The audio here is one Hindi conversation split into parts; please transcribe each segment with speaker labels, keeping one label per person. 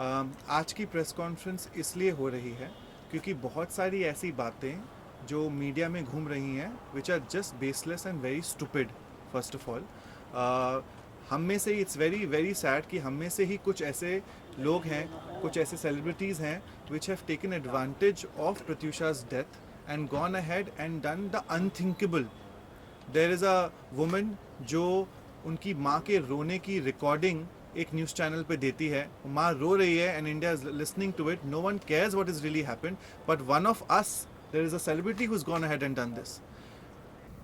Speaker 1: आज की प्रेस कॉन्फ्रेंस इसलिए हो रही है क्योंकि बहुत सारी ऐसी बातें जो मीडिया में घूम रही हैं which are just baseless and very stupid. First of all, हम में से इट्स वेरी वेरी सैड कि हम में से ही कुछ ऐसे लोग हैं, कुछ ऐसे सेलिब्रिटीज़ हैं which have taken advantage of Pratyusha's death and gone ahead and done the unthinkable. There is a woman जो उनकी माँ के रोने की रिकॉर्डिंग एक न्यूज़ चैनल पे देती है, माँ रो रही है and India is listening to it, no one cares what is really happened, but one of us, there is a celebrity who is gone ahead and done this.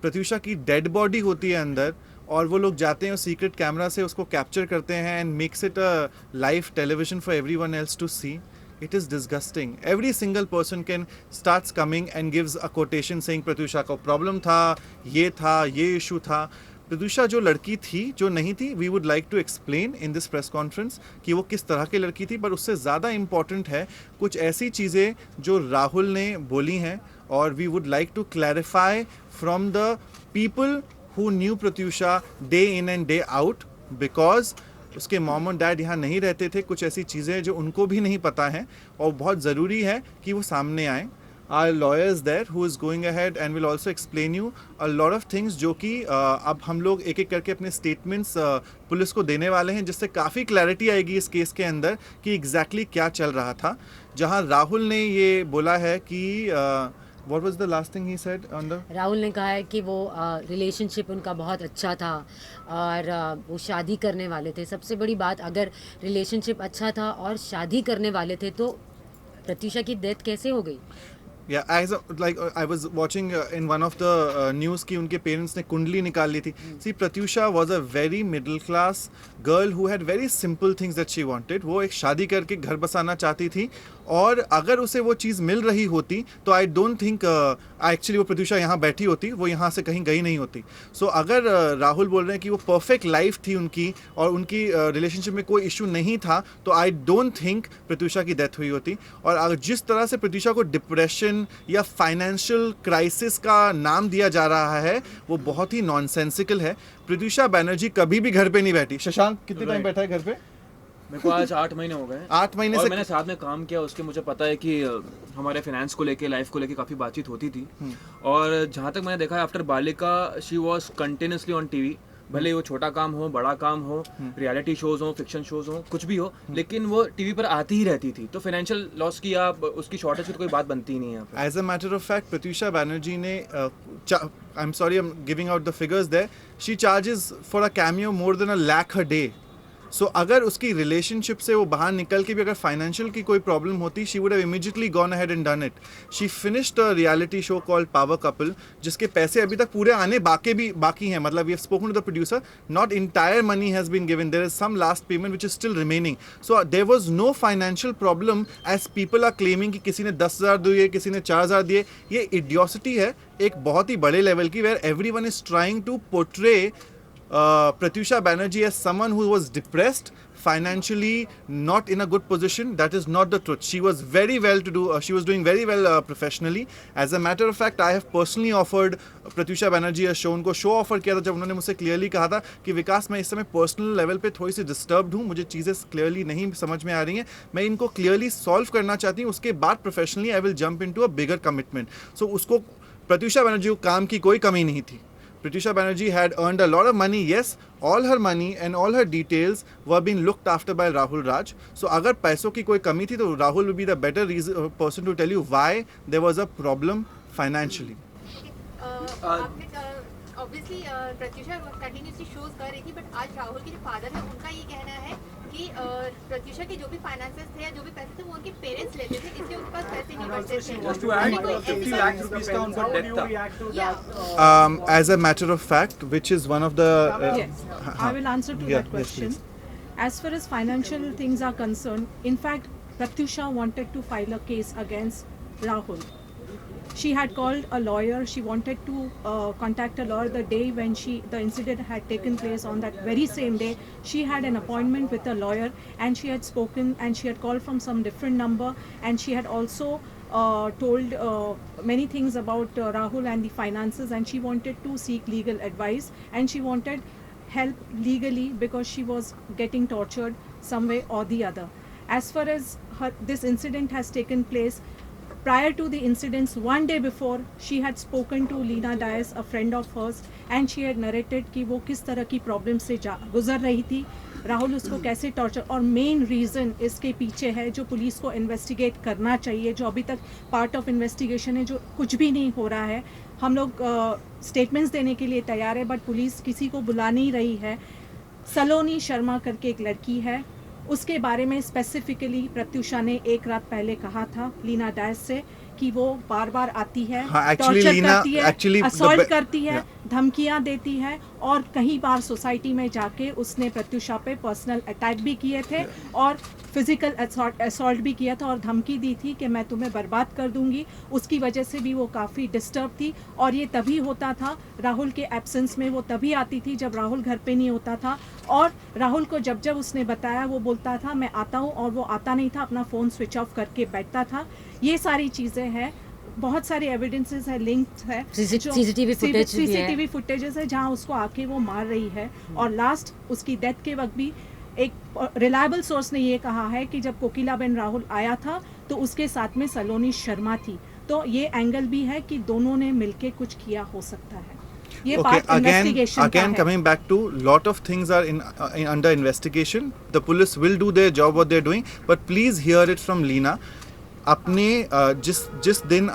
Speaker 1: Pratyusha की डेड बॉडी होती है अंदर और वो लोग जाते हैं और सीक्रेट कैमरा से उसको कैप्चर करते हैं and makes it a live television for everyone else to see. It is disgusting. Every single person can starts coming and gives a quotation saying Pratyusha का प्रॉब्लम था, ये इशू था। प्रत्यूषा जो लड़की थी, जो नहीं थी, we would like to explain in this press conference कि वो किस तरह की लड़की थी, पर उससे ज़्यादा इम्पॉर्टेंट है कुछ ऐसी चीज़ें जो राहुल ने बोली हैं और we would like to clarify from the people who knew Pratyusha day in and day out, because उसके मॉम और डैड यहाँ नहीं रहते थे। कुछ ऐसी चीज़ें जो उनको भी नहीं पता हैं और बहुत ज़रूरी है कि वो सामने आएँ। Our lawyers there who is going ahead and will also explain you a lot of things जो कि अब हम लोग एक एक करके अपने स्टेटमेंट्स पुलिस को देने वाले हैं, जिससे काफ़ी क्लैरिटी आएगी इस केस के अंदर कि एग्जैक्टली क्या चल रहा था। जहां राहुल ने ये बोला है कि what was the last thing he said on the
Speaker 2: Rahul ने कहा है कि वो रिलेशनशिप उनका बहुत अच्छा था और वो शादी करने वाले थे। सबसे बड़ी बात, अगर रिलेशनशिप अच्छा था और शादी करने वाले थे तो प्रत्यूषा की डेथ कैसे हो गई?
Speaker 1: Yeah, as like I was watching in one of the news कि उनके पेरेंट्स ने कुंडली निकाल ली थी। See, Pratyusha was a very middle class girl who had very simple things that she wanted. वो एक शादी करके घर बसाना चाहती थी और अगर उसे वो चीज़ मिल रही होती तो आई डोंट थिंक एक्चुअली वो प्रत्यूषा यहाँ बैठी होती, वो यहाँ से कहीं गई नहीं होती। सो अगर राहुल बोल रहे हैं कि वो परफेक्ट लाइफ थी उनकी और उनकी रिलेशनशिप में कोई इशू नहीं था, तो आई डोंट थिंक प्रत्यूषा की डेथ हुई होती। और अगर जिस तरह से प्रत्यूषा को डिप्रेशन या फाइनेंशियल क्राइसिस का नाम दिया जा रहा है वो बहुत ही नॉनसेंसिकल है। प्रत्यूषा बैनर्जी कभी भी घर पे नहीं बैठी। शशांक कितने टाइम बैठा है घर पे?
Speaker 3: मेरे को आज 8 महीने हो गए।
Speaker 1: 8 महीने
Speaker 3: और
Speaker 1: से
Speaker 3: मैंने साथ में काम किया, उसके मुझे पता है कि हमारे फाइनेंस को लेके, लाइफ को लेके काफ़ी बातचीत होती थी। और जहाँ तक मैंने देखा है, आफ्टर बालिका she was continuously on TV, भले वो छोटा काम हो, बड़ा काम हो, रियलिटी शोज हो, फिक्शन शोज हो, कुछ भी हो, लेकिन वो टीवी पर आती ही रहती थी। तो फाइनेंशियल लॉस की या उसकी शॉर्टेज की तो कोई बात बनती ही नहीं है।
Speaker 1: As a matter of fact Pratyusha Banerjee ने I am sorry, I am giving out the figures there, she charges for a cameo more than $1 lakh a day. So अगर उसकी रिलेशनशिप से वो बाहर निकल के भी अगर फाइनेंशियल की कोई प्रॉब्लम होती, she would have immediately gone ahead and done it. She finished a reality show called power couple, जिसके पैसे अभी तक पूरे आने बाकी हैं। मतलब we have spoken to the producer, not entire money has been given, there is some last payment which is still remaining. So there was no financial problem as people are claiming कि किसी ने 10,000 दिए, किसी ने 4,000 दिए। ये इडियोसिटी है एक बहुत ही बड़े लेवल की, where everyone is trying to portray Pratyusha Banerjee as someone who was depressed, financially not in a good position. That is not the truth. She was very well to do. She was doing very well professionally. As a matter of fact, I have personally offered Pratyusha Banerjee a show. उनको शो ऑफर किया था जब उन्होंने मुझसे क्लियरली कहा था कि विकास, मैं इस समय पर्सनल लेवल पे थोड़ी सी डिस्टर्ब्ड हूँ, मुझे चीज़ें क्लियरली नहीं समझ में आ रही हैं, मैं इनको क्लियरली सॉल्व करना चाहती हूँ, उसके बाद professionally I will jump into a bigger commitment. So उसको, प्रत्यूषा बैनर्जी को काम की कोई कमी नहीं थी। Pratyusha Banerjee had earned a lot of money. Yes, all her money and all her details were being looked after by Rahul Raj. So अगर पैसों की कोई कमी थी तो Rahul will be the better person to tell you why there was a problem financially.
Speaker 4: Obviously Pratyusha continuously shows कर रही थी, बट आज राहुल के जो फादर है उनका ये कहना है कि प्रत्यूषा के जो भी फाइनेंसेस थे या जो भी पैसे थे वो उनके पेरेंट्स लेते थे, इसलिए उनके पास पैसे नहीं बचते थे।
Speaker 3: Just to add, 50 lakh rupees का उनका डेट था।
Speaker 1: As a matter of fact, which is one of the
Speaker 5: Yes, I will answer to that question. As far as financial things are concerned, in fact, Pratyusha wanted to file a case against Rahul. She had called a lawyer. She wanted to contact a lawyer the day when the incident had taken place. On that very same day, she had an appointment with a lawyer, and she had spoken, and she had called from some different number, and she had also told many things about Rahul and the finances, and she wanted to seek legal advice, and she wanted help legally because she was getting tortured some way or the other. As far as this incident has taken place, prior to the incidents, one day before, she had spoken to Leena Dias, a friend of hers, and she had narrated कि वो किस तरह की प्रॉब्लम से गुजर रही थी, राहुल उसको कैसे टॉर्चर, और मेन रीज़न इसके पीछे है जो पुलिस को इन्वेस्टिगेट करना चाहिए, जो अभी तक पार्ट ऑफ इन्वेस्टिगेशन है, जो कुछ भी नहीं हो रहा है. हम लोग स्टेटमेंट्स देने के लिए तैयार है, बट पुलिस किसी को बुला नहीं रही है. सलोनी शर्मा करके एक लड़की है, उसके बारे में स्पेसिफिकली प्रत्युषा ने एक रात पहले कहा था लीना डायस से कि वो बार बार आती है, टॉर्चर करती है, असॉल्ट करती है, धमकियां देती है, और कई बार सोसाइटी में जाके उसने प्रत्युषा पे पर्सनल अटैक भी किए थे और फिजिकल असॉल्ट भी किया था और धमकी दी थी कि मैं तुम्हें बर्बाद कर दूंगी. उसकी वजह से भी वो काफ़ी डिस्टर्ब थी, और ये तभी होता था राहुल के एब्सेंस में. वो तभी आती थी जब राहुल घर पे नहीं होता था, और राहुल को जब जब उसने बताया वो बोलता था मैं आता हूँ, और वो आता नहीं था, अपना फ़ोन स्विच ऑफ करके बैठता था. ये सारी चीज़ें हैं, बहुत सारे एविडेंसेस है, लिंक्स है, सीसीटीवी फुटेजेस है जहाँ उसको आके वो मार रही है. और लास्ट उसकी डेथ के वक्त भी एक रिलायबल सोर्स ने ये कहा है कि जब कोकिलाबेन राहुल आया था तो उसके साथ में सलोनी शर्मा थी. तो ये एंगल भी है कि दोनों ने मिलके कुछ किया हो सकता है. ये पार्ट इन्वेस्टिगेशन का
Speaker 1: again
Speaker 5: है.
Speaker 1: coming back to lot of things are in under investigation. The police will do their job what they're doing, but please hear it from Leena. अपने जिस दिन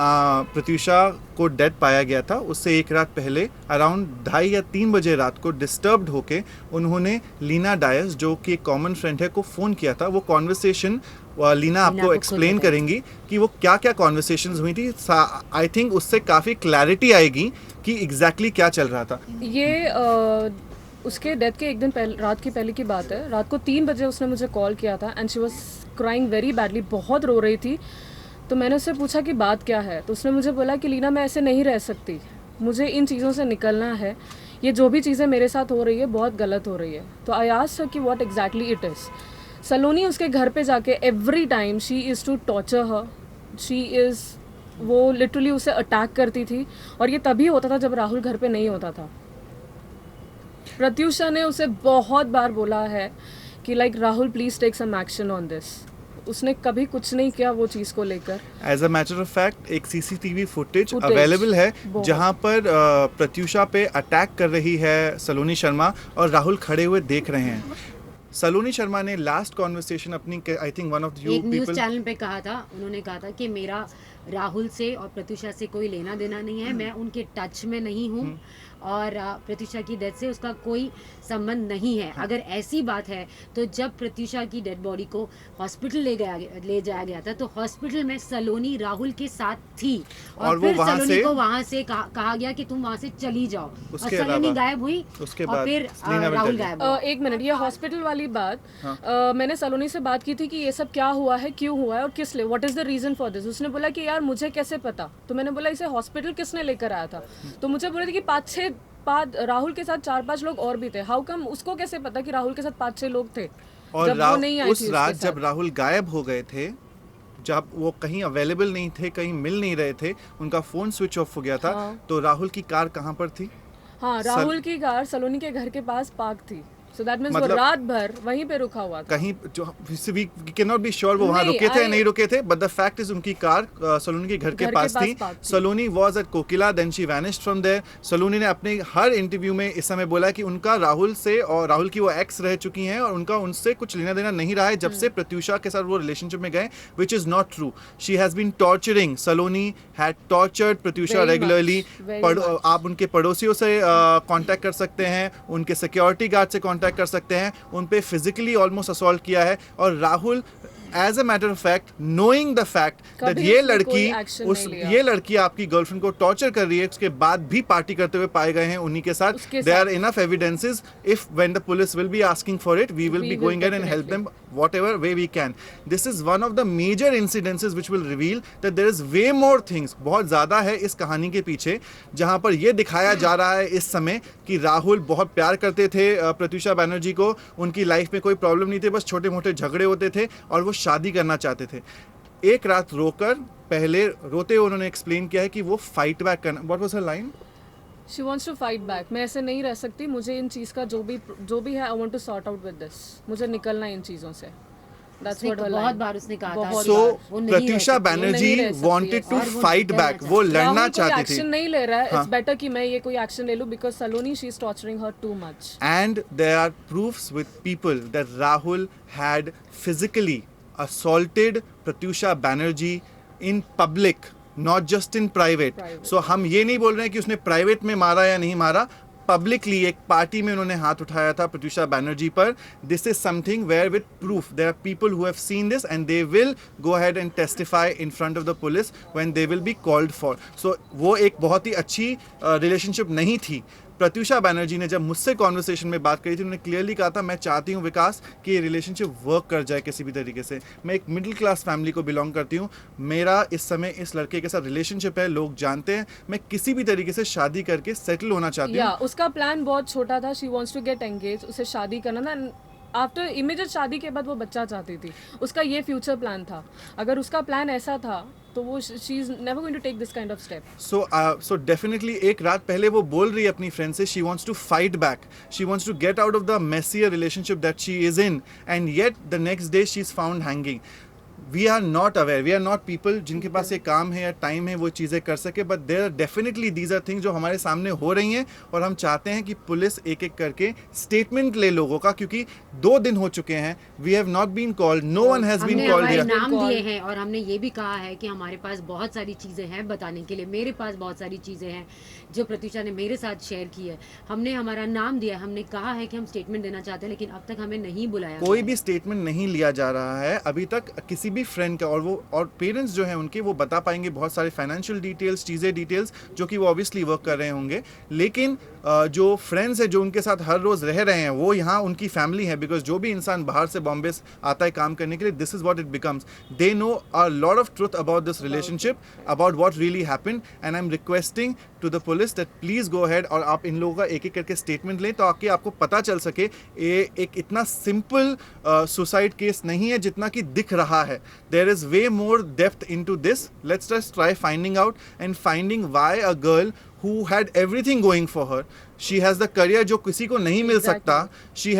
Speaker 1: प्रत्युषा को डेड पाया गया था उससे एक रात पहले अराउंड 2:30 या 3 बजे रात को डिस्टर्ब्ड होके उन्होंने लीना डायस जो कि एक कॉमन फ्रेंड है को फ़ोन किया था. वो कॉन्वर्सेशन लीना आपको एक्सप्लेन करेंगी कि वो क्या क्या कॉन्वर्सेशंस हुई थी. आई थिंक उससे काफ़ी क्लैरिटी आएगी कि एग्जैक्टली क्या चल रहा था.
Speaker 6: ये उसके डेथ के एक दिन पहले, रात की पहले की बात है. रात को 3 बजे उसने मुझे कॉल किया था and she was crying very badly, बहुत रो रही थी. तो मैंने उससे पूछा कि बात क्या है, तो उसने मुझे बोला कि लीना मैं ऐसे नहीं रह सकती, मुझे इन चीज़ों से निकलना है, ये जो भी चीज़ें मेरे साथ हो रही है बहुत गलत हो रही है. तो आई आस्क्ड हर कि what exactly it is. Saloni उसके घर पे जाके every time she is to torture her, वो लिटरली उसे अटैक करती थी, और ये तभी होता था जब राहुल घर पे नहीं होता था. प्रत्युषा ने उसे बहुत बार बोला है कि like Rahul please take some action on this. उसने कभी कुछ नहीं किया वो चीज़ को लेकर.
Speaker 1: As a matter of fact एक सीसीटीवी फुटेज अवेलेबल है जहां पर प्रत्युषा पे अटैक कर रही है सलोनी शर्मा और राहुल खड़े हुए देख रहे हैं. सलोनी शर्मा ने लास्ट कॉन्वर्सेशन अपनी I think one of you
Speaker 2: एक न्यूज़
Speaker 1: पीपल
Speaker 2: चैनल पे कहा था, उन्होंने कहा था कि मेरा राहुल से और प्रत्युषा से कोई लेना देना नहीं है, मैं उनके टच में नहीं हूँ, और प्रत्युषा की डेथ से उसका कोई संबंध नहीं है. अगर ऐसी बात है तो जब प्रत्युषा की डेड बॉडी को हॉस्पिटल ले जाया गया था तो हॉस्पिटल में सलोनी राहुल के साथ थी, और फिर सलोनी को वहां से कहा गया कि तुम वहां से चली जाओ, और सलोनी गायब हुई, और फिर राहुल गायब हुआ.
Speaker 6: एक मिनट, ये हॉस्पिटल वाली बात, मैंने सलोनी से बात की थी कि ये सब क्या हुआ है, क्यों हुआ है और किस लिए, what is the reason for this. उसने बोला कि यार मुझे कैसे पता. तो मैंने बोला इसे हॉस्पिटल किसने लेकर आया था. तो मुझे बोले थे कि 5-6 राहुल के साथ 4-5 लोग और भी थे. हाउ कम उसको कैसे पता कि राहुल के साथ 5-6 लोग थे
Speaker 1: और
Speaker 6: जब वो नहीं आई
Speaker 1: उस
Speaker 6: थी
Speaker 1: रात
Speaker 6: उसके
Speaker 1: जब
Speaker 6: साथ.
Speaker 1: राहुल गायब हो गए थे, जब वो कहीं अवेलेबल नहीं थे, कहीं मिल नहीं रहे थे, उनका फोन स्विच ऑफ हो गया था. तो राहुल की कार कहाँ पर थी?
Speaker 6: हाँ, राहुल की कार सलोनी के घर के पास पार्क थी. सो दैट मींस वो रात भर वहीं पे रुका हुआ था.
Speaker 1: कहीं जो we can not be sure वो वहाँ रुके थे या नहीं रुके थे, बट द फैक्ट इज उनकी कार सलोनी के घर के पास थी. Saloni was at Kokila, then she vanished from there. Saloni ने अपने हर इंटरव्यू में इस समय बोला कि उनका राहुल से, और राहुल की वो एक्स रह चुकी हैं और उनका उनसे कुछ लेना देना नहीं रहा है जब से प्रत्युषा के साथ वो रिलेशनशिप में गए, which is not true. She has been torturing, Saloni had tortured Pratyusha regularly. आप उनके पड़ोसियों से कांटेक्ट कर सकते हैं, उनके सिक्योरिटी गार्ड से कांटेक्ट कर सकते हैं, उन पे फिजिकली ऑलमोस्ट असॉल्ट किया है. और Rahul as a matter of fact, knowing the fact that ये लड़की आपकी गर्लफ्रेंड को टॉर्चर कर रही है, उसके बाद भी पार्टी करते हुए पाए गए हैं उन्हीं के साथ. There are enough evidences. If when the police will be asking for it, we will be going and help them whatever way we can. This is one of the major incidences which will reveal that there is way more things. बहुत ज़्यादा है इस कहानी के पीछे, जहाँ पर ये दिखाया जा रहा है इस समय कि राहुल बहुत प्यार करते थे प्रत्युषा बैनर्जी को, उनकी लाइफ में कोई प्रॉब्लम नहीं थी, बस छोटे मोटे झगड़े होते थे और वो शादी करना चाहते थे. एक रात रोकर पहले रोते हुए उन्होंने एक्सप्लेन किया है कि वो फाइट बैक करना. What was her line?
Speaker 6: She wants to fight back. मैं ऐसे नहीं रह सकती, मुझे इन चीज़ का जो भी है, I want to sort out with this. मुझे निकलना है इन चीज़ों से. That's what her
Speaker 2: बहुत
Speaker 6: line.
Speaker 2: बार उसने कहा था
Speaker 6: बहुत
Speaker 1: So
Speaker 2: वो नहीं रह
Speaker 1: प्रत्यूषा
Speaker 2: सकती,
Speaker 1: बैनर्जी
Speaker 6: नहीं रह सकती
Speaker 1: wanted
Speaker 6: है।
Speaker 1: to
Speaker 2: और वो
Speaker 1: fight
Speaker 2: निकलना
Speaker 1: back, वो लड़ना
Speaker 6: राहुल कोई
Speaker 1: चाहती
Speaker 6: एक्शन
Speaker 1: थी।
Speaker 6: नहीं ले रहा है, इट्स बेटर कि मैं ये कोई एक्शन ले लूं because Saloni she is torturing her too much.
Speaker 1: And there are proofs with people that Rahul had physically assaulted Pratyusha Banerjee in public, not just in private. So हम ये नहीं बोल रहे हैं कि उसने प्राइवेट में मारा या नहीं मारा, पब्लिकली एक पार्टी में उन्होंने हाथ उठाया था प्रत्यूषा बैनर्जी पर. This is something where with proof there are people who have seen this and they will go ahead and testify in front of the police when they will be called for. So वो एक बहुत ही अच्छी रिलेशनशिप नहीं थी. प्रत्यूषा बैनर्जी ने जब मुझसे कॉन्वर्सेशन में बात करी थी, उन्होंने क्लियरली कहा था मैं चाहती हूँ विकास कि ये रिलेशनशिप वर्क कर जाए किसी भी तरीके से. मैं एक मिडिल क्लास फैमिली को बिलोंग करती हूँ, मेरा इस समय इस लड़के के साथ रिलेशनशिप है, लोग जानते हैं, मैं किसी भी तरीके से शादी करके सेटल होना चाहती
Speaker 6: या
Speaker 1: हूँ.
Speaker 6: उसका प्लान बहुत छोटा था. She wants to get engage, उसे शादी करना था. आफ्टर इमीडिएट शादी के बाद वो बच्चा चाहती थी. उसका ये फ्यूचर प्लान था. अगर उसका प्लान ऐसा था तो वो she is never going to take this kind of step.
Speaker 1: So definitely एक रात पहले वो बोल रही है अपनी फ्रेंड से, she wants to fight back, she wants to get out of the messier relationship that she is in, and yet the next day she's found hanging. We are not aware, we are not people जिनके पास ये काम है या टाइम है वो चीज़ें कर सके, but there are definitely these are things जो हमारे सामने हो रही हैं और हम चाहते हैं कि पुलिस एक एक करके स्टेटमेंट ले लोगों का, क्योंकि 2 दिन हो चुके हैं. We have not been called, no one has been
Speaker 2: हमने
Speaker 1: called
Speaker 2: हमारे
Speaker 1: here.
Speaker 2: नाम दिए हैं और हमने ये भी कहा है कि हमारे पास बहुत सारी चीज़ें हैं बताने के लिए. मेरे पास बहुत सारी चीज़ें हैं जो प्रत्यूषा ने मेरे साथ शेयर की है. हमने हमारा नाम दिया, हमने कहा है कि हम स्टेटमेंट देना चाहते हैं, लेकिन अब तक हमें नहीं बुलाया
Speaker 1: कोई
Speaker 2: गया
Speaker 1: भी स्टेटमेंट नहीं लिया जा रहा है अभी तक किसी भी फ्रेंड का. और पेरेंट्स जो हैं उनके, वो बता पाएंगे बहुत सारे फाइनेंशियल डिटेल्स, चीज़ें डिटेल्स जो कि वो ऑब्वियसली वर्क कर रहे होंगे, लेकिन जो फ्रेंड्स है जो उनके साथ हर रोज़ रह रहे हैं वो यहाँ उनकी फैमिली है. बिकॉज जो भी इंसान बाहर से बॉम्बे आता है काम करने के लिए, this is what it becomes. They know a lot of truth about this relationship, about what really happened, and I am requesting to the police that please go ahead और आप इन लोगों का एक एक करके स्टेटमेंट लें ताकि आपको पता चल सके ये एक इतना सिंपल सुसाइड केस नहीं है जितना कि दिख रहा है. There is way more depth into this. Let's just try finding out and finding why a girl who had everything going for her, she has the career जो किसी को नहीं मिल सकता, she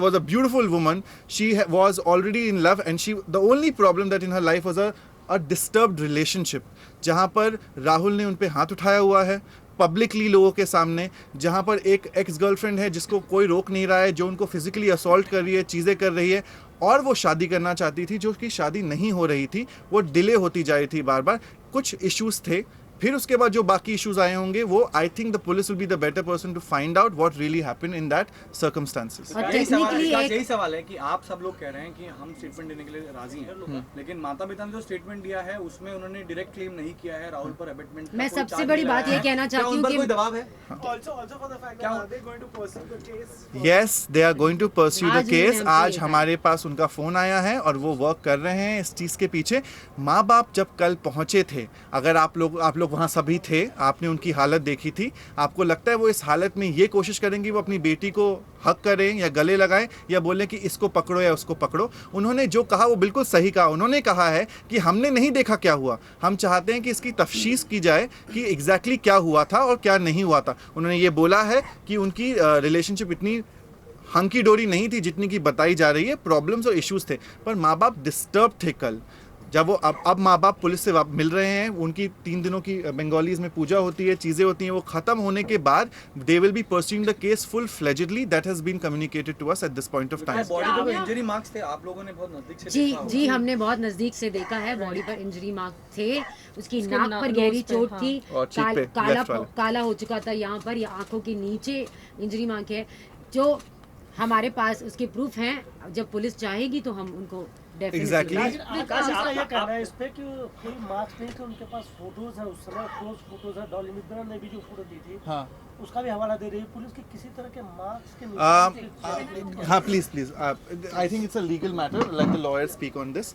Speaker 1: was a beautiful woman, she was already in love, and the only problem that in her life was a disturbed relationship, जहाँ पर राहुल ने उन पे हाथ उठाया हुआ है पब्लिकली लोगों के सामने, जहाँ पर एक एक्स गर्लफ्रेंड है जिसको कोई रोक नहीं रहा है, जो उनको फिजिकली असॉल्ट कर रही है, चीज़ें कर रही है, और वो शादी करना चाहती थी जो कि शादी नहीं हो रही थी, वो डिले होती जा रही थी बार बार. कुछ इश्यूज थे, फिर उसके बाद जो बाकी इश्यूज आए होंगे वो I think the police will be the better person to find out what really happened in that circumstances.
Speaker 2: और
Speaker 7: यही सवाल है,
Speaker 2: टेक्निकली
Speaker 7: इसका
Speaker 2: एक
Speaker 7: यही सवाल है कि आप सब लोग कह रहे हैं कि हम स्टेटमेंट देने के लिए राजी हैं, लेकिन माता पिता ने जो स्टेटमेंट दिया है उसमें उन्होंने डायरेक्ट क्लेम नहीं किया है राहुल पर अबेटमेंट.
Speaker 2: मैं सबसे बड़ी बात ये कहना चाहती हूँ
Speaker 7: कि
Speaker 2: कि
Speaker 7: कोई दबाव है.
Speaker 1: Yes, they are going to pursue the
Speaker 2: आज उन्होंने
Speaker 1: case.
Speaker 2: हमसे
Speaker 1: आज
Speaker 2: ये कहा.
Speaker 1: हमारे पास उनका फ़ोन आया है और वो वर्क कर रहे हैं इस चीज़ के पीछे. माँ बाप जब कल पहुँचे थे, अगर आप लोग वहाँ सभी थे, आपने उनकी हालत देखी थी, आपको लगता है वो इस हालत में ये कोशिश करेंगे वो अपनी बेटी को हक करें या गले लगाएं या बोलें कि इसको पकड़ो या उसको पकड़ो? उन्होंने जो कहा वो बिल्कुल सही कहा. उन्होंने कहा है कि हमने नहीं देखा क्या हुआ, हम चाहते हैं कि इसकी तफ्शीश की जाए कि एग्जैक्टली क्या हुआ था और क्या नहीं हुआ था. उन्होंने ये बोला है कि उनकी रिलेशनशिप इतनी हंकी डोरी नहीं थी जितनी की बताई जा रही है. प्रॉब्लम्स और इश्यूज थे, पर माँ बाप डिस्टर्ब थे कल जब वो अब माँ बाप पुलिस से मिल रहे हैं. उनकी 3 दिनों की बंगालीज में पूजा होती है, चीज़ें होती हैं, वो ख़त्म होने के बाद they will be pursuing the case full fledgedly. That has been communicated to us at this point of time.
Speaker 7: Body पर इंजरी मार्क्स थे, आप लोगों ने बहुत नजदीक से
Speaker 2: जी
Speaker 7: देखा होगा.
Speaker 2: जी हमने बहुत नज़दीक से देखा है. बॉडी पर इंजरी मार्क थे, उसकी
Speaker 6: उसके
Speaker 2: नाक पर गहरी
Speaker 6: nose पे,
Speaker 2: चोट
Speaker 6: हाँ.
Speaker 2: थी,
Speaker 1: और cheek पे, left वाले.
Speaker 2: काला हो चुका था यहाँ पर, या आंखों के नीचे इंजरी मार्क है जो हमारे पास उसके प्रूफ हैं. जब पुलिस चाहेगी तो हम उनको
Speaker 1: Exactly.
Speaker 8: आकाश आपका ये कहना है इस पे कि कोई मार्क्स नहीं थे, उनके पास फोटोज है, उस समय क्लोज फोटोज है. डॉली मित्रा ने भी जो फोटो दी थी
Speaker 1: हाँ
Speaker 8: उसका भी हवाला दे रही है पुलिस की. किसी तरह के मार्क्स के
Speaker 1: हाँ please please I think it's a legal matter, let the lawyer speak on this.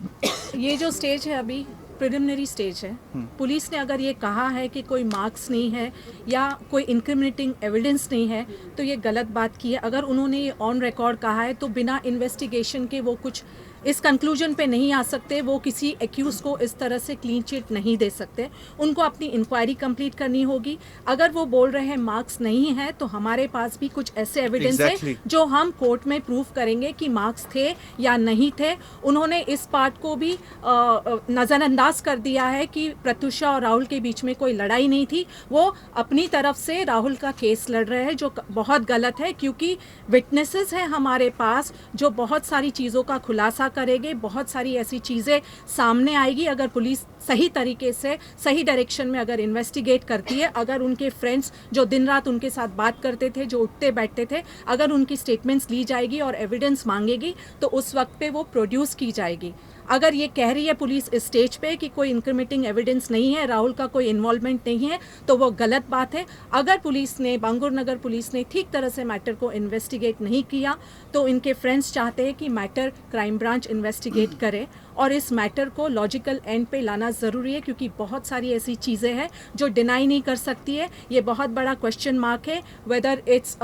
Speaker 5: ये जो स्टेज है अभी प्रिलिमिनरी स्टेज है. पुलिस ने अगर ये कहा है कि कोई मार्क्स नहीं है या कोई इंक्रिमिनेटिंग एविडेंस नहीं है तो ये गलत बात की है. अगर उन्होंने ये ऑन रिकॉर्ड कहा है तो बिना इन्वेस्टिगेशन के वो कुछ इस कंक्लूजन पे नहीं आ सकते, वो किसी एक्यूज को इस तरह से क्लीन चिट नहीं दे सकते। उनको अपनी इंक्वायरी कंप्लीट करनी होगी। अगर वो बोल रहे हैं मार्क्स नहीं है, तो हमारे पास भी कुछ ऐसे एविडेंस
Speaker 1: Exactly.
Speaker 5: है जो हम कोर्ट में प्रूफ करेंगे कि मार्क्स थे या नहीं थे। उन्होंने इस पार्ट को भी नज़रअंदाज कर दिया है कि प्रत्युषा और राहुल के बीच में कोई लड़ाई नहीं थी। वो अपनी तरफ से राहुल का केस लड़ रहे हैं, जो बहुत गलत है, क्योंकि विटनेसेस हैं हमारे पास जो बहुत सारी चीज़ों का खुलासा करेंगे। बहुत सारी ऐसी चीज़ें सामने आएगी अगर पुलिस सही तरीके से सही डायरेक्शन में अगर इन्वेस्टिगेट करती है। अगर उनके फ्रेंड्स जो दिन रात उनके साथ बात करते थे, जो उठते बैठते थे, अगर उनकी स्टेटमेंट्स ली जाएगी और एविडेंस मांगेगी तो उस वक्त पे वो प्रोड्यूस की जाएगी। अगर ये कह रही है पुलिस इस स्टेज पे कि कोई इंक्रिमिनेटिंग एविडेंस नहीं है, राहुल का कोई इन्वॉल्वमेंट नहीं है, तो वो गलत बात है। अगर पुलिस ने, बांगुर नगर पुलिस ने ठीक तरह से मैटर को इन्वेस्टिगेट नहीं किया, तो इनके फ्रेंड्स चाहते हैं कि मैटर क्राइम ब्रांच इन्वेस्टिगेट करे और इस मैटर को लॉजिकल एंड पे लाना ज़रूरी है, क्योंकि बहुत सारी ऐसी चीज़ें हैं जो डिनाई नहीं कर सकती है। ये बहुत बड़ा क्वेश्चन मार्क है whether it's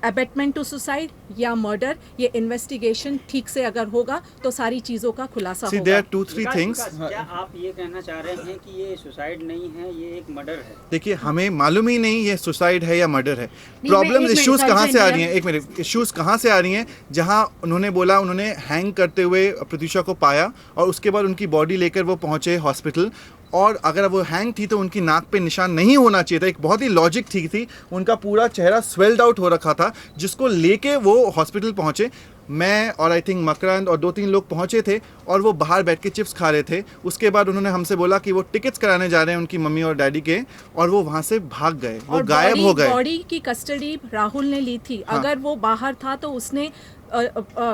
Speaker 5: abetment to suicide या मर्डर। ये इन्वेस्टिगेशन ठीक से अगर होगा तो सारी चीज़ों का खुलासा
Speaker 1: See,
Speaker 5: होगा।
Speaker 1: there are 2-3 things.
Speaker 9: क्या आप ये कहना चाह रहे हैं कि ये सुसाइड नहीं है, ये एक मर्डर है?
Speaker 1: देखिए, हमें मालूम ही नहीं ये सुसाइड है या मर्डर है।
Speaker 2: मैं
Speaker 1: प्रॉब्लम
Speaker 2: एक
Speaker 1: इश्यूज
Speaker 2: मिनट,
Speaker 1: कहाँ से आ
Speaker 2: सर,
Speaker 1: रही हैं? एक मिनट, इश्यूज कहाँ से आ रही हैं? जहाँ उन्होंने बोला उन्होंने हैंग करते हुए प्रत्युषा को पाया और उसके बाद उनकी बॉडी लेकर वो पहुंचे हॉस्पिटल, और अगर वो हैंग थी तो उनकी नाक पे निशान नहीं होना चाहिए था। एक बहुत ही लॉजिक ठीक थी। उनका पूरा चेहरा स्वेल्ड आउट हो रखा था, जिसको लेके वो हॉस्पिटल पहुंचे। मैं और आई थिंक मकरंद और 2-3 लोग पहुंचे थे और वो बाहर बैठ के चिप्स खा रहे थे। उसके बाद उन्होंने हमसे बोला कि वो टिकट्स कराने जा रहे हैं उनकी मम्मी और डैडी के, और वो वहां से भाग गए, वो
Speaker 5: और
Speaker 1: गायब हो गए।
Speaker 5: बॉडी की कस्टडी राहुल ने ली थी।
Speaker 1: हाँ।
Speaker 5: अगर वो बाहर था तो उसने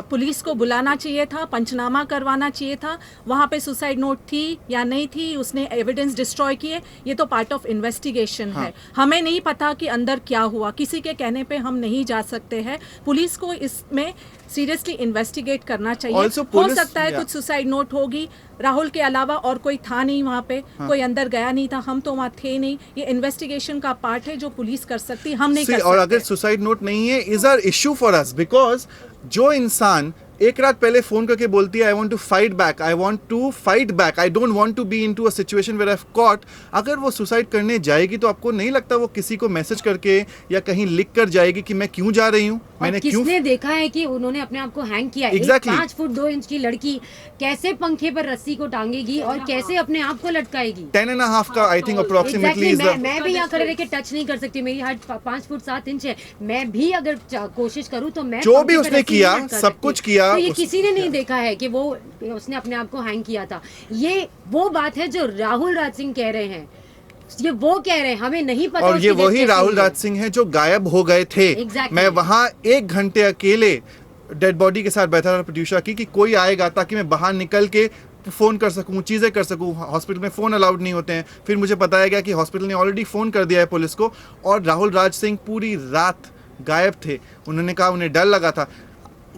Speaker 5: पुलिस को बुलाना चाहिए था, पंचनामा करवाना चाहिए था, वहाँ पे सुसाइड नोट थी या नहीं थी, उसने एविडेंस डिस्ट्रॉय किए। ये तो पार्ट ऑफ इन्वेस्टिगेशन है। हमें नहीं पता कि अंदर क्या हुआ, किसी के कहने पे हम नहीं जा सकते हैं। पुलिस को इसमें सीरियसली इन्वेस्टिगेट करना चाहिए।
Speaker 1: Also,
Speaker 5: हो
Speaker 1: पुलिस-
Speaker 5: सकता है
Speaker 1: yeah.
Speaker 5: कुछ सुसाइड नोट होगी, राहुल के अलावा और कोई था नहीं वहाँ पे, कोई अंदर गया नहीं था, हम तो वहाँ थे नहीं। ये इन्वेस्टिगेशन का पार्ट है जो पुलिस कर सकती, हम नहीं
Speaker 1: See,
Speaker 5: कर
Speaker 1: और
Speaker 5: सकते।
Speaker 1: अगर सुसाइड नोट नहीं है, is our issue for us, because जो इंसान एक रात पहले फोन करके बोलती है I want to fight back, I want to fight back, I don't want to be into a situation where I have caught, अगर वो सुसाइड करने जाएगी तो आपको नहीं लगता वो किसी को मैसेज करके या कहीं लिख कर जाएगी कि मैं क्यों जा रही हूँ,
Speaker 2: और
Speaker 1: मैंने क्यों।
Speaker 2: किसने देखा है कि उन्होंने अपने आप को हैंग किया?
Speaker 1: Exactly.
Speaker 2: 5 फुट 2 इंच की लड़की कैसे पंखे पर रस्सी को टांगेगी और कैसे अपने आप को लटकाएगी?
Speaker 1: 10.5 का आई थिंक अप्रोक्सीमेटली
Speaker 2: Exactly, मैं भी यहाँ खड़े रह के टच नहीं कर सकती, मेरी हाइट 5 फुट 7 इंच है। मैं भी अगर कोशिश करूँ तो मैं
Speaker 1: जो
Speaker 2: पंखे
Speaker 1: भी
Speaker 2: पर
Speaker 1: उसने
Speaker 2: रस्सी
Speaker 1: किया,
Speaker 2: नहीं लटका
Speaker 1: सब
Speaker 2: सकती।
Speaker 1: कुछ किया,
Speaker 2: तो ये
Speaker 1: उस-
Speaker 2: किसी ने नहीं देखा है कि वो उसने अपने आप को हैंग किया था। ये वो बात है जो राहुल राज सिंह कह रहे हैं, ये वो कह रहे हैं, हमें नहीं पता।
Speaker 1: और
Speaker 2: उसकी
Speaker 1: ये
Speaker 2: death
Speaker 1: वही
Speaker 2: कैसे
Speaker 1: राहुल
Speaker 2: हुई है।
Speaker 1: राज सिंह है जो गायब हो गए थे।
Speaker 2: Exactly.
Speaker 1: मैं वहां 1 घंटे अकेले डेड बॉडी के साथ बैठा था प्रत्युषा की, कि कोई आएगा ताकि मैं बाहर निकल के फ़ोन कर सकूं, चीज़ें कर सकूं। हॉस्पिटल में फ़ोन अलाउड नहीं होते हैं। फिर मुझे बताया गया कि हॉस्पिटल ने ऑलरेडी फ़ोन कर दिया है पुलिस को, और राहुल राज सिंह पूरी रात गायब थे। उन्होंने कहा उन्हें डर लगा था,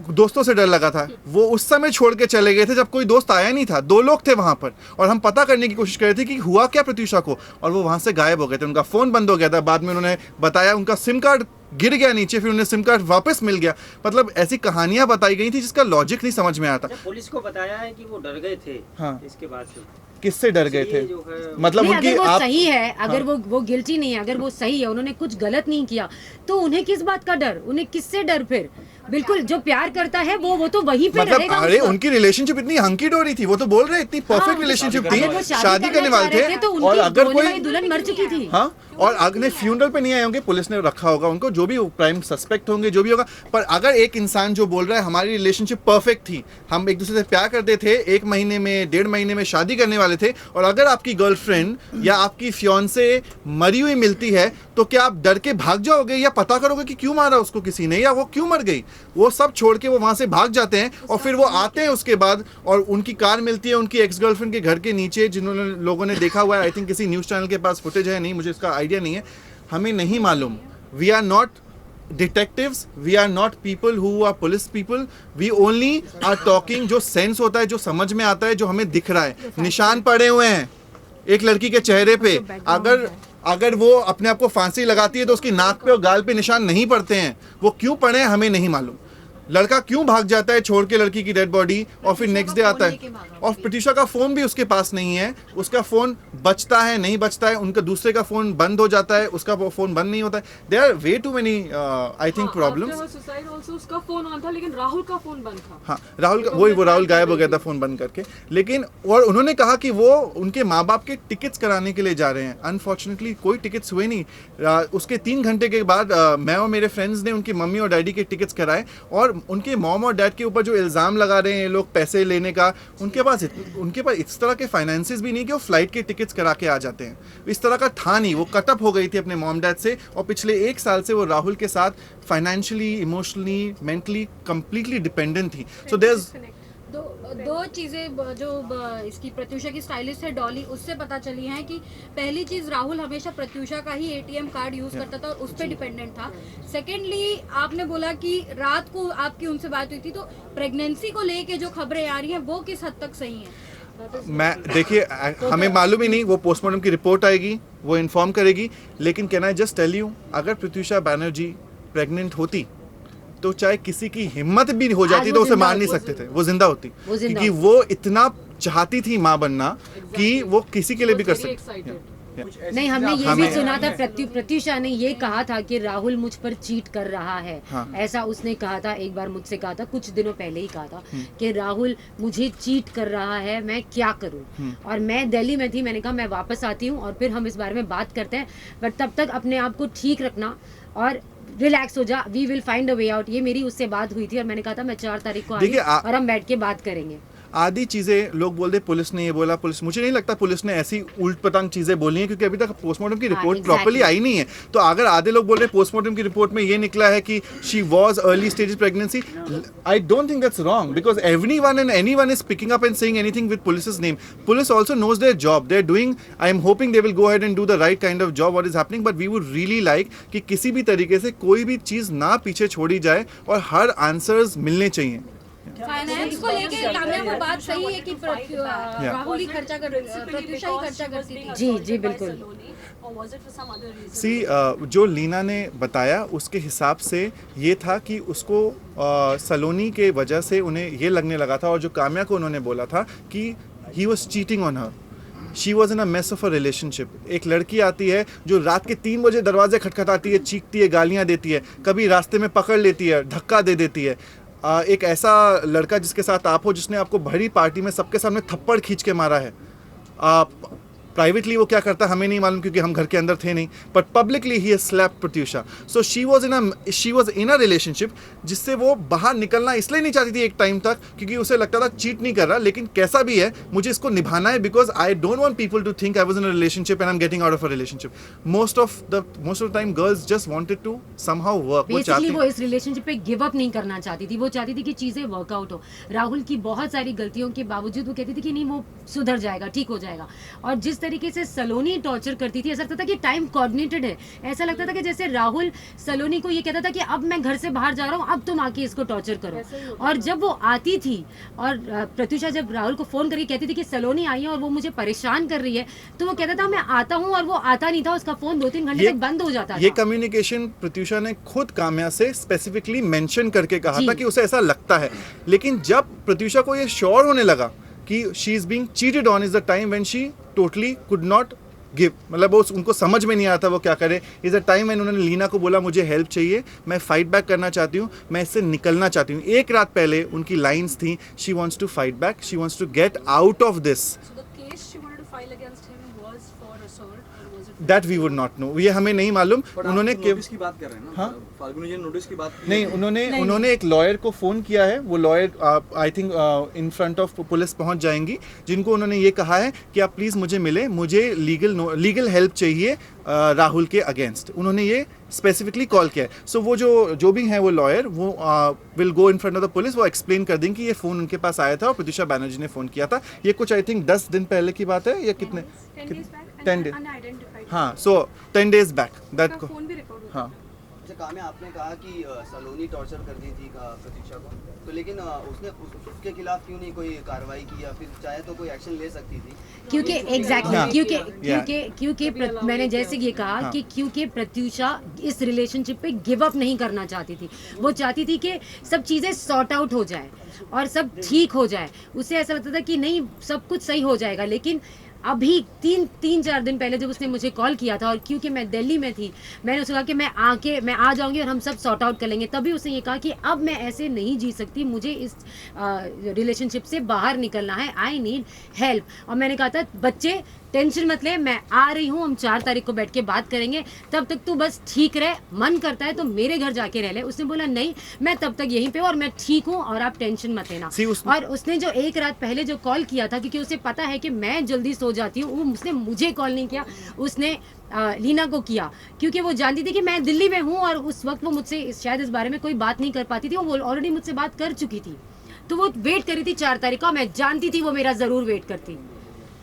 Speaker 1: दोस्तों से डर लगा था। वो उस समय छोड़ के चले गए थे जब कोई दोस्त आया नहीं था, 2 लोग थे वहां पर, और हम पता करने की कोशिश कर रहे थे कि हुआ क्या प्रत्युषा को, और वो वहां से गायब हो गए थे। उनका फ़ोन बंद हो गया था। बाद में उन्होंने बताया उनका सिम कार्ड गिर गया नीचे, फिर उन्हें सिम कार्ड वापस मिल गया। मतलब ऐसी कहानियां बताई गई थी जिसका लॉजिक नहीं समझ में आता।
Speaker 9: अच्छा, पुलिस को बताया है कि वो डर गए थे
Speaker 1: हाँ।
Speaker 9: इसके बाद से।
Speaker 1: किससे डर गए थे?
Speaker 9: ये जो है
Speaker 1: मतलब
Speaker 2: नहीं,
Speaker 1: उनकी
Speaker 2: अगर वो
Speaker 1: आप
Speaker 2: सही है, अगर
Speaker 1: हाँ।
Speaker 2: वो गिल्टी नहीं है, अगर वो सही है, उन्होंने कुछ गलत नहीं किया, तो उन्हें किस बात का डर? उन्हें किससे डर? फिर बिल्कुल जो प्यार करता है वो तो वहीं पे
Speaker 1: मतलब
Speaker 2: रहेगा।
Speaker 1: अरे
Speaker 2: उस वक्त।
Speaker 1: उनकी रिलेशनशिप इतनी हंकी डोरी थी, वो तो बोल रहे इतनी परफेक्ट
Speaker 2: हाँ,
Speaker 1: रिलेशनशिप
Speaker 2: अगर
Speaker 1: थी,
Speaker 2: वो
Speaker 1: शादी करने वाले
Speaker 2: चाह रहे
Speaker 1: थे।
Speaker 2: तो
Speaker 1: और
Speaker 2: उनकी
Speaker 1: अगर
Speaker 2: होने वाली
Speaker 1: कोई
Speaker 2: दुल्हन मर चुकी थी।
Speaker 1: हाँ, और अगले फ्यूनरल पे नहीं आए होंगे, पुलिस ने रखा होगा उनको, जो भी प्राइम सस्पेक्ट होंगे, जो भी होगा। पर अगर एक इंसान जो बोल रहा है हमारी रिलेशनशिप परफेक्ट थी, हम एक दूसरे से प्यार करते थे, 1 महीने में 1.5 महीने में शादी करने वाले थे, और अगर आपकी गर्लफ्रेंड या आपकी फियांसे मरी हुई मिलती है, तो क्या आप डर के भाग जाओगे या पता करोगे कि क्यों मारा उसको किसी ने, या वो क्यों मर गई? वो सब छोड़ के वो वहां से भाग जाते हैं, और फिर वो आते हैं उसके बाद, और उनकी कार मिलती है उनकी एक्स गर्लफ्रेंड के घर के नीचे, जिन्होंने लोगों ने देखा हुआ है। आई थिंक किसी न्यूज़ चैनल के पास फुटेज है, नहीं मुझे इसका आइडिया नहीं है, हमें नहीं मालूम। We are not detectives, we are not people who are police people, we only are talking जो सेंस होता है, जो समझ में आता है, जो हमें दिख रहा है। निशान पड़े हुए हैं एक लड़की के चेहरे पे, अगर वो अपने आप को फांसी लगाती है तो उसकी नाक पे और गाल पे निशान नहीं पड़ते हैं, वो क्यों पड़े हैं हमें नहीं मालूम। लड़का क्यों भाग जाता है छोड़ के लड़की की डेड बॉडी, और फिर नेक्स्ट डे आता है, और प्रत्यूषा का फोन भी उसके पास नहीं है, उसका फोन बचता है नहीं बचता है, उनका दूसरे का फोन बंद हो जाता है, उसका फोन बंद नहीं होता है. There are way too many I think problems.
Speaker 6: Suicide also उसका फोन ऑन था लेकिन राहुल का फोन बंद था.
Speaker 1: हाँ, राहुल का वो राहुल गायब हो गया था फोन बंद करके. लेकिन और उन्होंने कहा कि वो उनके माँ बाप के टिकट्स कराने के लिए जा रहे हैं. अनफॉर्चुनेटली कोई टिकट्स हुए नहीं. उसके 3 घंटे के बाद मैं और मेरे फ्रेंड्स ने उनकी मम्मी और डैडी के टिकट्स कराए, और उनके मॉम और डैड के ऊपर जो इल्ज़ाम लगा रहे हैं ये लोग पैसे लेने का, उनके पास इस तरह के फाइनेंसेस भी नहीं कि वो फ्लाइट के टिकट्स करा के आ जाते हैं. इस तरह का था नहीं. वो कट अप हो गई थी अपने मॉम डैड से, और पिछले 1 साल से वो राहुल के साथ financially, emotionally, mentally completely dependent थी. सो देयर इज
Speaker 10: दो चीज़ें जो इसकी प्रत्यूषा की स्टाइलिस्ट है डॉली, उससे पता चली हैं कि पहली चीज़ राहुल हमेशा प्रत्यूषा का ही एटीएम कार्ड यूज़ करता था और उस पर डिपेंडेंट था. सेकेंडली आपने बोला कि रात को आपकी उनसे बात हुई थी, तो प्रेगनेंसी को लेके जो खबरें आ रही हैं वो किस हद तक सही हैं?
Speaker 1: मैं देखिए हमें मालूम ही नहीं, वो पोस्टमार्टम की रिपोर्ट आएगी, वो इन्फॉर्म करेगी. लेकिन can I just tell you, अगर प्रत्यूषा बैनर्जी प्रेग्नेंट होती तो चाहे किसी की हिम्मत भी हो जाती तो उसे मार नहीं सकते थे, वो जिंदा होती, क्योंकि वो इतना चाहती थी माँ बनना कि वो किसी के लिए भी कर सकती.
Speaker 2: नहीं, हमने ये भी सुना था, प्रत्यूषा ने ये कहा था कि राहुल मुझ पर चीट कर रहा है.
Speaker 1: हाँ.
Speaker 2: ऐसा उसने कहा था, एक बार मुझसे कहा था, कुछ दिनों पहले ही कहा था कि राहुल मुझे चीट कर रहा है, मैं क्या करूं. और मैं दिल्ली में थी, मैंने कहा मैं वापस आती हूं और फिर हम इस बारे में बात करते हैं, बट तब तक अपने आप को ठीक रखना और रिलैक्स हो जा, we will find a way out. ये मेरी उससे बात हुई थी और मैंने कहा था मैं 4 तारीख को आ रही हूं और हम बैठ के बात करेंगे.
Speaker 1: आधी चीज़ें लोग बोलते पुलिस ने ये बोला, पुलिस, मुझे नहीं लगता पुलिस ने ऐसी उल्ट पटांग चीज़ें बोली हैं, क्योंकि अभी तक पोस्टमार्टम की रिपोर्ट प्रॉपर्ली आई नहीं है. तो अगर आधे लोग बोल रहे हैं पोस्टमार्टम की रिपोर्ट में ये निकला है कि she was early stage pregnancy, I don't think that's wrong, because everyone and anyone is picking up and saying anything with police's name. Police also knows their job, they are doing, I am hoping they will go ahead and do the right kind of job what is happening, but we would really like कि किसी भी तरीके से कोई भी चीज़ ना पीछे छोड़ी जाए और हर आंसर्स मिलने चाहिए.
Speaker 10: फाइनेंस को लेके कामयाब वो बात सही है कि राहुल ही खर्चा कर, प्रत्यूषा ही खर्चा करती थी.
Speaker 2: जी जी बिल्कुल.
Speaker 1: सी जो लीना ने बताया उसके हिसाब से ये था कि उसको सलोनी के वजह से उन्हें ये लगने लगा था, और जो काम्या को उन्होंने बोला था कि he was cheating on her. She was in a mess of a relationship. एक लड़की आती है जो रात के 3 बजे दरवाजे खटखटाती है, चीखती है, गालियाँ देती है, कभी रास्ते में पकड़ लेती है, धक्का दे देती है. एक ऐसा लड़का जिसके साथ आप हो, जिसने आपको भरी पार्टी में सबके सामने थप्पड़ खींच के मारा है. प्राइवेटली वो क्या करता है हमें नहीं मालूम, क्योंकि हम घर के अंदर थे नहीं, but publicly he has slapped Pratyusha. So she was in a relationship जिससे वो बाहर निकलना इसलिए नहीं चाहती थी एक टाइम तक, क्योंकि उसे लगता था चीट नहीं कर रहा, लेकिन कैसा भी है मुझे इसको निभाना है, because I don't want people to think I was in a relationship and I am getting out of a relationship. Most of the time girls just wanted to somehow work.
Speaker 2: Basically वो इस रिलेशनशिप पे गिव अप नहीं करना चाहती थी, वो चाहती थी कि चीज़ें वर्कआउट हो. राहुल की बहुत सारी गलतियों के बावजूद वो कहती थी कि नहीं वो सुधर जाएगा, ठीक हो जाएगा. और जिस तरीके से सलोनी टॉर्चर करती थी, ऐसा लगता था कि टाइम कोऑर्डिनेटेड है. ऐसा लगता था कि जैसे राहुल सलोनी को ये कहता था कि अब मैं घर से बाहर जा रहा हूँ, अब तुम आके इसको टॉर्चर करो. और जब वो आती थी और प्रत्यूषा जब राहुल को फोन करके कहती थी कि सलोनी आई है और वो मुझे परेशान कर रही है, तो वो कहता था मैं आता हूँ, और वो आता नहीं था, उसका फोन 2-3 घंटे तक बंद हो जाता था.
Speaker 1: ये कम्युनिकेशन प्रत्यूषा ने खुद काम्या से स्पेसिफिकली मेंशन करके कहा था कि उसे ऐसा लगता है. लेकिन जब प्रत्यूषा को ये श्योर होने लगा कि she is being cheated on, is the time when she totally could not give, मतलब वो उनको समझ में नहीं आता वो क्या करे. इज अ टाइम व्हेन उन्होंने लीना को बोला मुझे हेल्प चाहिए, मैं फाइट बैक करना चाहती हूँ, मैं इससे निकलना चाहती हूँ. एक रात पहले उनकी लाइंस थी, she wants to fight back, she wants to get out of this. That we would not know, ये हमें नहीं मालूम. उन्होंने
Speaker 7: नोटिस की बात कर रहे हैं ना, फाल्गुनी जी नोटिस की बात
Speaker 1: नहीं, उन्होंने एक लॉयर को फ़ोन किया है. वो lawyer I think in front of police पहुंच जाएंगी, जिनको उन्होंने ये कहा है कि आप प्लीज़ मुझे मिले, मुझे लीगल हेल्प चाहिए राहुल के अगेंस्ट. उन्होंने ये स्पेसिफिकली कॉल किया है. सो वो जो भी है वो लॉयर, वो will go in front of the police, वो एक्सप्लेन कर देंगे कि ये फ़ोन उनके पास आया था और प्रत्यूषा बैनर्जी ने फ़ोन किया था. ये कुछ आई थिंक 10 दिन पहले की बात है, या कितने 10 डेज. हाँ, सो 10 days बैक दैट. हाँ,
Speaker 11: अच्छा काम्या, आपने कहा कि सलोनी टॉर्चर कर दी थी प्रतीक्षा को, तो लेकिन उसने उसके खिलाफ क्यों नहीं कोई कार्रवाई की, या फिर चाहे तो कोई एक्शन ले सकती थी?
Speaker 2: क्योंकि क्योंकि मैंने जैसे ये कहा कि क्योंकि प्रत्यूषा इस रिलेशनशिप पे गिव अप नहीं करना चाहती थी। वो चाहती थी कि सब चीज़ें सॉर्ट आउट हो जाए और सब ठीक हो जाए। उसे ऐसा लगता था कि नहीं, सब कुछ सही हो जाएगा। लेकिन अभी तीन चार दिन पहले जब उसने मुझे कॉल किया था, और क्योंकि मैं दिल्ली में थी, मैंने उसे कहा कि मैं आ जाऊंगी और हम सब सॉर्ट आउट कर लेंगे। तभी उसने ये कहा कि अब मैं ऐसे नहीं जी सकती, मुझे इस रिलेशनशिप से बाहर निकलना है, आई नीड हेल्प। और मैंने कहा था बच्चे टेंशन मत ले, मैं आ रही हूँ, हम 4 तारीख को बैठ के बात करेंगे, तब तक तू बस ठीक रहे, मन करता है तो मेरे घर जाके रह ले। उसने बोला नहीं, मैं तब तक यहीं पे और मैं ठीक हूँ और आप टेंशन मत लेना। और उसने जो एक रात पहले जो कॉल किया था, क्योंकि उसे पता है कि मैं जल्दी सो जाती हूँ, उसने मुझे कॉल नहीं किया, उसने लीना को किया, क्योंकि वो जानती थी कि मैं दिल्ली में हूँ और उस वक्त वो मुझसे शायद इस बारे में कोई बात नहीं कर पाती थी। वो ऑलरेडी मुझसे बात कर चुकी थी, तो वो वेट कर रही थी 4 तारीख का। मैं जानती थी वो मेरा ज़रूर वेट करती,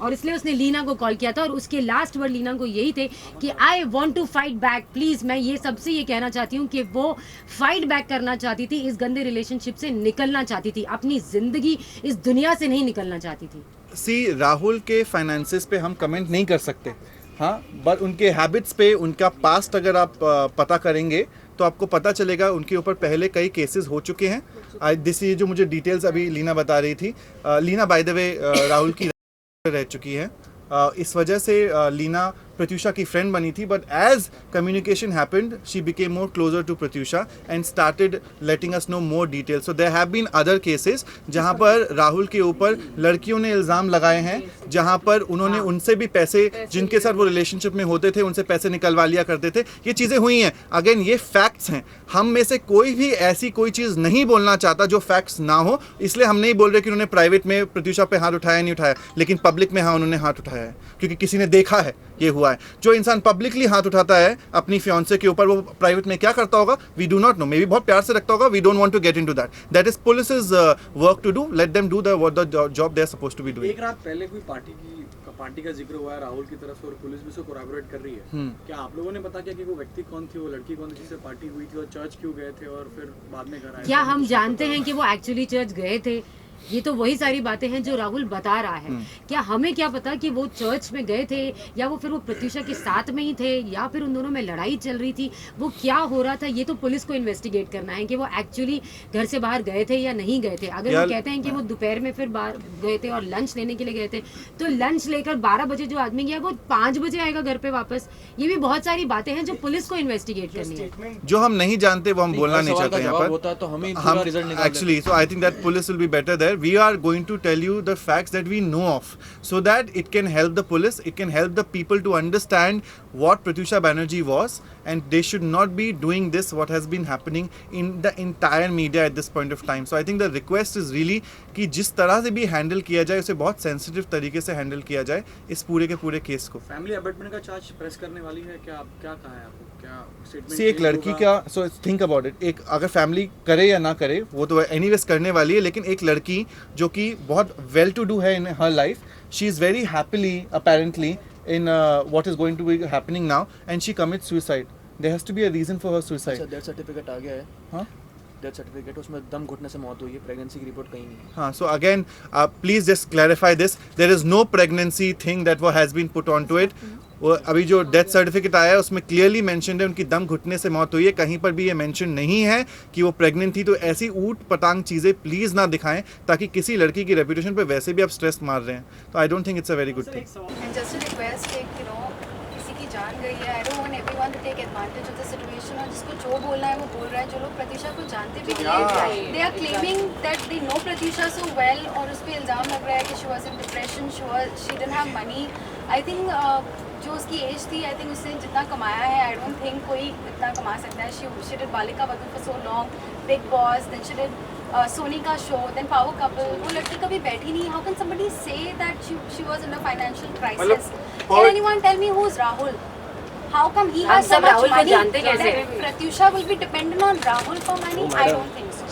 Speaker 2: और इसलिए उसने लीना को कॉल किया था। और उसके लास्ट वर्ड लीना को यही थे कि I want to fight back please. मैं ये सबसे ये कहना चाहती हूँ कि वो फाइट बैक करना चाहती थी, इस गंदे रिलेशनशिप से निकलना चाहती थी, अपनी ज़िंदगी इस दुनिया से नहीं निकलना चाहती थी।
Speaker 1: सी, राहुल के फाइनेंसेस पे हम कमेंट नहीं कर सकते, हाँ, बट उनके हैबिट्स पे, उनका पास्ट अगर आप पता करेंगे तो आपको पता चलेगा उनके ऊपर पहले कई केसेस हो चुके हैं। दिस ये जो मुझे डिटेल्स अभी लीना बता रही थी, Leena by the way Rahul की रह चुकी है। इस वजह से लीना प्रत्यूषा की फ्रेंड बनी थी, but as communication happened she became more closer to Pratyusha and started letting us know more details. So there have been other cases जहां पर राहुल के ऊपर लड़कियों ने इल्ज़ाम लगाए हैं, जहां पर उन्होंने उनसे भी पैसे, जिनके साथ वो रिलेशनशिप में होते थे, उनसे पैसे निकलवा लिया करते थे। ये चीज़ें हुई हैं। अगेन ये फैक्ट्स हैं, हम में से कोई भी ऐसी कोई चीज़ नहीं बोलना चाहता जो फैक्ट्स ना हो, इसलिए हम नहीं बोल रहे कि उन्होंने प्राइवेट में प्रत्यूषा पे हाथ उठाया नहीं उठाया, लेकिन पब्लिक में हाँ उन्होंने हाथ उठाया है, क्योंकि किसी ने देखा है ये हुआ है। जो इंसान पब्लिकली हाथ उठाता है अपनी फियांसे के ऊपर, वो प्राइवेट में क्या करता होगा we do not know, maybe बहुत प्यार से रखता होगा, we don't want to get into that, that is police's work to do, let them do the job they are supposed to be doing.
Speaker 7: एक रात पहले कोई पार्टी का जिक्र हुआ है राहुल की तरफ से, और पुलिस भी उसको कोरैबोरेट कर रही है। क्या आप लोगों ने पता किया कि वो व्यक्ति कौन थी, वो लड़की कौन थी जिससे पार्टी हुई थी, और चर्च क्यों गए थे और फिर बाद में घर आए?
Speaker 2: क्या हम जानते हैं कि वो एक्चुअली चर्च गए थे? ये तो वही सारी बातें हैं जो राहुल बता रहा है। क्या हमें क्या पता कि वो चर्च में गए थे, या वो फिर वो प्रत्यूषा के साथ में ही थे, या फिर उन दोनों में लड़ाई चल रही थी, वो क्या हो रहा था? ये तो पुलिस को इन्वेस्टिगेट करना है कि वो एक्चुअली घर से बाहर गए थे या नहीं गए थे। अगर वो कहते हैं कि वो दोपहर में फिर बाहर गए थे और लंच लेने के लिए गए थे, तो लंच लेकर 12 बजे जो आदमी गया वो 5 बजे आएगा घर पे वापस। ये भी बहुत सारी बातें हैं जो पुलिस को इन्वेस्टिगेट करनी है।
Speaker 1: जो हम नहीं जानते वो हम बोलना नहीं चाहते यहाँ पर actually. So I think that police will be better there. We are going to tell you the facts that we know of, so that it can help the police, it can help the people to understand what Pratyusha Banerjee was, and they should not be doing this what has been happening in the entire media at this point of time. So I think the request is really कि जिस तरह से भी हैंडल किया जाए उसे बहुत सेंसिटिव तरीके से हैंडल किया जाए इस पूरे के पूरे केस को।
Speaker 7: फैमिली अबेटमेंट का चार्ज प्रेस करने वाली है क्या? क्या कहा है आपको? क्या स्टेटमेंट?
Speaker 1: सी, एक लड़की का, सो थिंक अबाउट इट, एक अगर फैमिली करे या ना करे वो तो एनीवेज करने वाली है, लेकिन एक लड़की जो कि बहुत वेल टू डू है in her life, she is very happily apparently in what is going to be happening now, and she commits suicide. There has to be a reason for her suicide.
Speaker 3: Death certificate आ गया है। हाँ, डेथ सर्टिफिकेट, उसमें दम घुटने से मौत हुई है, प्रेगनेंसी की रिपोर्ट कहीं नहीं है।
Speaker 1: हाँ, so again please just clarify this, there is no pregnancy thing that has been put onto it. वो अभी जो डेथ सर्टिफिकेट आया है उसमें क्लियरली मेंशन्ड है उनकी दम घुटने से मौत हुई है, कहीं पर भी ये मेंशन नहीं है कि वो प्रेग्नेंट थी। तो ऐसी ऊट पटांग चीज़ें प्लीज़ ना दिखाएं, ताकि किसी लड़की की रेपुटेशन पे वैसे भी आप स्ट्रेस मार रहे हैं, तो आई don't think it's a very good thing.
Speaker 4: And just a request, किसी की जान गई है, I don't want everyone to take advantage of the situation, और जिसको जो बोलना है वो बोल रहा है। जो लोग प्रत्यूषा को जानते भी नहीं, they are claiming that they know Pratyusha so well, और उस पर इल्ज़ाम लग रहा है कि she was in depression, she didn't have money. I think जो उसकी एज थी, आई थिंक उसने जितना कमाया है, आई डोंट थिंक कोई इतना कमा सकता है। She did Balika Vadhu for so long, Bigg Boss, then she did Sony का शो, देन पावर कपल। वो लड़की कभी बैठी नहीं। How can somebody say that she was in a financial crisis? Can anyone tell me who is Rahul? How come he has so much money? Pratyusha will be dependent on Rahul for money? I don't think so.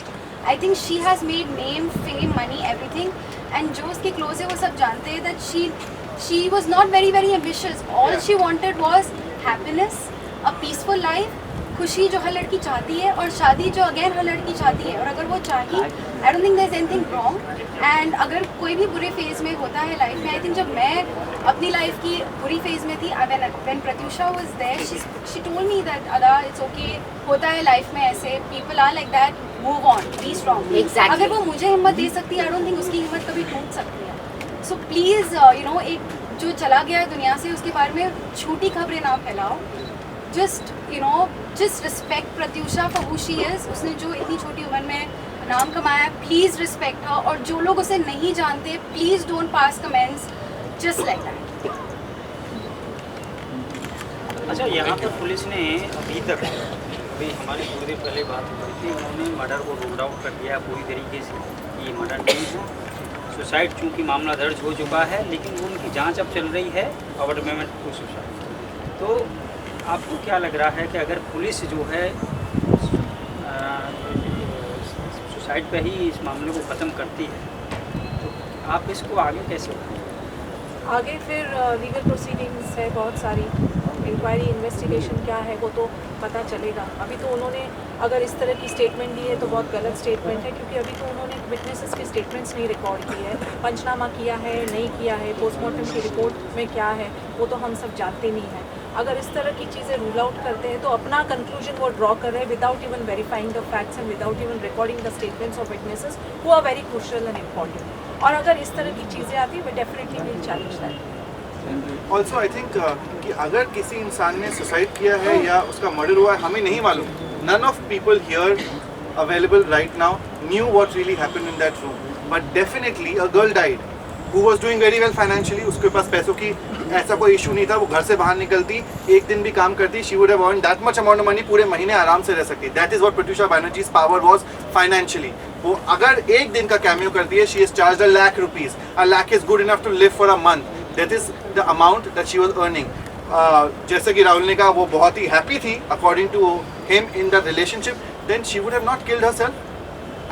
Speaker 4: I think she has made name, fame, money, everything, and जो उसके क्लोज है वो सब जानते हैं that she was not very ambitious. All she wanted was happiness, a peaceful life, खुशी जो हर लड़की चाहती है और शादी जो अगेन हर लड़की चाहती है, और अगर वो चाही, I don't think there is anything wrong. And अगर कोई भी बुरे फेज में होता है लाइफ में, आई थिंक जब मैं अपनी लाइफ की बुरी फेज में थी, when Pratyusha was there, she told me that Ada it's okay, होता है लाइफ में ऐसे, people are like that, move on, be strong.
Speaker 2: Exactly.
Speaker 4: अगर वो मुझे हिम्मत दे सकती है, आई डोंट थिंक उसकी हिम्मत कभी टूट सकती है। सो प्लीज़ यू नो, एक जो चला गया है दुनिया से, उसके बारे में झूठी खबरें ना फैलाओ। Just you know, just respect Pratyusha for who she is. उसने जो इतनी छोटी उम्र में नाम कमाया है, प्लीज़ रिस्पेक्ट हर। और जो लोग उसे नहीं जानते, please don't pass comments just like that.
Speaker 9: अच्छा, यहाँ पर पुलिस ने अभी तक, अभी हमारी थोड़ी देर पहले बात हुई थी, उन्होंने मर्डर को रूल आउट कर दिया पूरी तरीके से, ये मर्डर नहीं है, सुसाइड। चूँकि मामला दर्ज हो चुका है, लेकिन उनकी जांच अब चल रही है, अवॉर्डमेंट टू सुसाइड। तो आपको क्या लग रहा है कि अगर पुलिस जो है सुसाइड पे ही इस मामले को ख़त्म करती है, तो आप इसको आगे कैसे उठाएंगे?
Speaker 5: आगे फिर लीगल प्रोसीडिंग्स है बहुत सारी, इंक्वायरी इन्वेस्टिगेशन क्या है वो तो पता चलेगा। अभी तो उन्होंने अगर इस तरह की स्टेटमेंट दी है तो बहुत गलत स्टेटमेंट है, क्योंकि अभी तो उन्होंने विटनेसेस के स्टेटमेंट्स नहीं रिकॉर्ड किए हैं, पंचनामा किया है नहीं किया है, पोस्टमार्टम की रिपोर्ट में क्या है वो तो हम सब जानते नहीं हैं। अगर इस तरह की चीज़ें रूल आउट करते हैं तो अपना कंक्लूजन वो ड्रॉ कर रहे हैं without even verifying the facts and without even recording the statements of witnesses who are very crucial and important. और अगर इस तरह की चीज़ें आती है, we definitely will challenge that.
Speaker 1: Also I think कि अगर किसी इंसान ने सुसाइड किया है या उसका मर्डर हुआ है, हमें नहीं मालूम। None of people here available right now knew what really happened in that room, but definitely a girl died who was doing very well financially. उसके पास पैसों की ऐसा कोई इशू नहीं था, वो घर से बाहर निकलती, एक दिन भी काम करती, she would have earned that much amount of money, पूरे महीने आराम से रह सकती। That is what Pratyusha Banerjee's power was financially. वो अगर एक दिन का कैमियो करती है, she is charged $1 lakh rupees. $1 lakh is good enough to live for a month. That is the amount that she was earning. जैसे कि राहुल ने कहा, वो बहुत ही हैप्पी थी according to him in the relationship, then she would have not killed herself.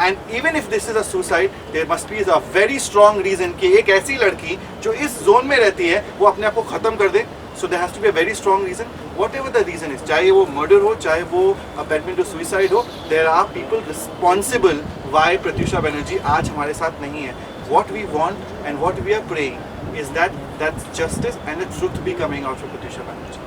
Speaker 1: And even if this is a suicide, there must be a very strong reason कि एक ऐसी लड़की जो इस जोन में रहती है वो अपने आप को ख़त्म कर दे। So there has to be a very strong reason, whatever the reason is, चाहे वो murder हो, चाहे वो abandonment to suicide हो, there are people responsible why Pratyusha Banerjee आज हमारे साथ नहीं है. What we want and what we are praying is that justice and the truth be coming out from Pratyusha Banerjee.